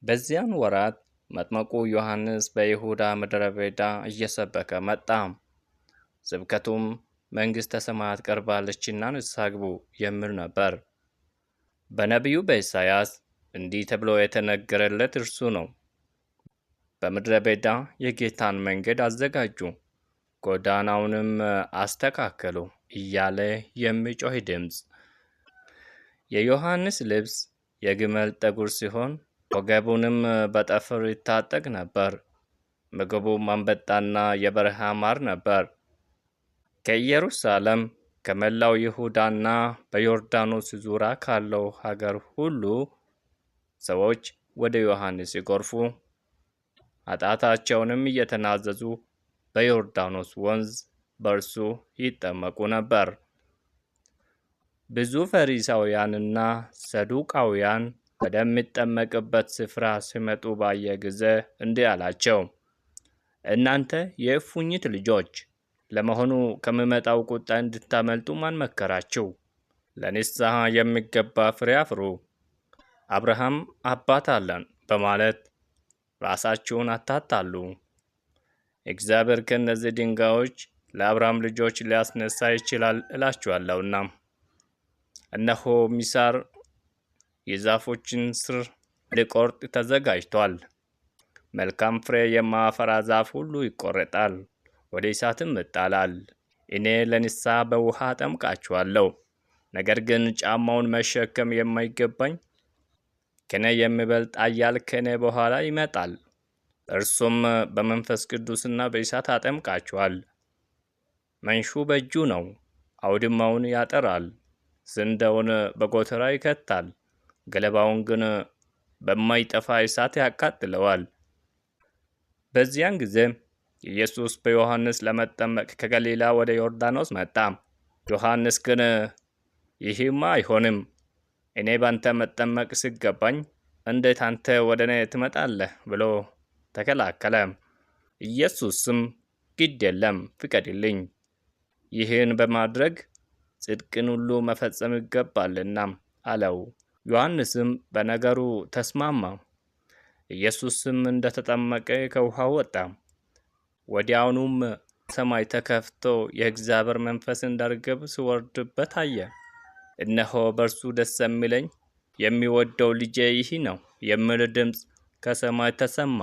በዚያን ወራት መጥምቁ ዮሐንስ በይሁዳ ምድረ በዳ እየሰበከ መጣ። ስብከቱም መንግሥተ ሰማያት ቀርባለችና ንስሐ ግቡ የሚል ነበር። በነቢዩ በኢሳይያስ እንዲህ ተብሎ የተነገረለት እርሱ ነው። በምድረ በዳ የጌታን መንገድ አዘጋጁ፣ ጎዳናውንም አስተካከሉ እያለ የሚጮህ ድምፅ። የዮሐንስ ልብስ የግመል ጠጉር ሲሆን ወገቡንም በጠፍር ይታጠቅ ነበር። ምግቡም አንበጣና የበረሃ ማር ነበር። ከኢየሩሳሌም ከመላው ይሁዳና በዮርዳኖስ ዙሪያ ካለው ሀገር ሁሉ ሰዎች ወደ ዮሐንስ ይጎርፉ፣ ኃጢአታቸውንም እየተናዘዙ በዮርዳኖስ ወንዝ በእርሱ ይጠመቁ ነበር። ብዙ ፈሪሳውያንና ሰዱቃውያን ወደሚጠመቅበት ስፍራ ሲመጡ ባየ ጊዜ እንዲህ አላቸው፣ እናንተ የእፉኝት ልጆች፣ ለመሆኑ ከሚመጣው ቁጣ እንድታመልጡ ማን መከራችሁ? ለንስሐ የሚገባ ፍሬ አፍሩ። አብርሃም አባት አለን በማለት ራሳችሁን አታታሉ። እግዚአብሔር ከእነዚህ ድንጋዮች ለአብርሃም ልጆች ሊያስነሳ ይችላል እላችኋለሁና። እነሆ ሚሳር የዛፎችን ስር ሊቆርጥ ተዘጋጅቷል። መልካም ፍሬ የማያፈራ ዛፍ ሁሉ ይቆረጣል፣ ወደ እሳትም ይጣላል። እኔ ለንስሐ በውሃ አጠምቃችኋለሁ፣ ነገር ግን ጫማውን መሸከም የማይገባኝ ከእኔ የሚበልጥ ኃያል ከእኔ በኋላ ይመጣል። እርሱም በመንፈስ ቅዱስና በእሳት ያጠምቃችኋል። መንሹ በእጁ ነው፣ አውድማውን ያጠራል፣ ስንዴውን በጎተራ ይከታል፣ ገለባውን ግን በማይጠፋ እሳት ያቃጥለዋል። በዚያን ጊዜ ኢየሱስ በዮሐንስ ለመጠመቅ ከገሊላ ወደ ዮርዳኖስ መጣ። ዮሐንስ ግን ይህማ አይሆንም፣ እኔ ባንተ መጠመቅ ሲገባኝ እንዴት አንተ ወደ እኔ ትመጣለህ ብሎ ተከላከለ። ኢየሱስም ግድ የለም ፍቀድልኝ፣ ይህን በማድረግ ጽድቅን ሁሉ መፈጸም ይገባልና አለው። ዮሐንስም በነገሩ ተስማማ። ኢየሱስም እንደተጠመቀ ከውሃው ወጣ። ወዲያውኑም ሰማይ ተከፍቶ የእግዚአብሔር መንፈስ እንደ ርግብ ሲወርድበት አየ። እነሆ በእርሱ ደስ የሚለኝ የሚወደው ልጄ ይህ ነው የሚል ድምፅ ከሰማይ ተሰማ።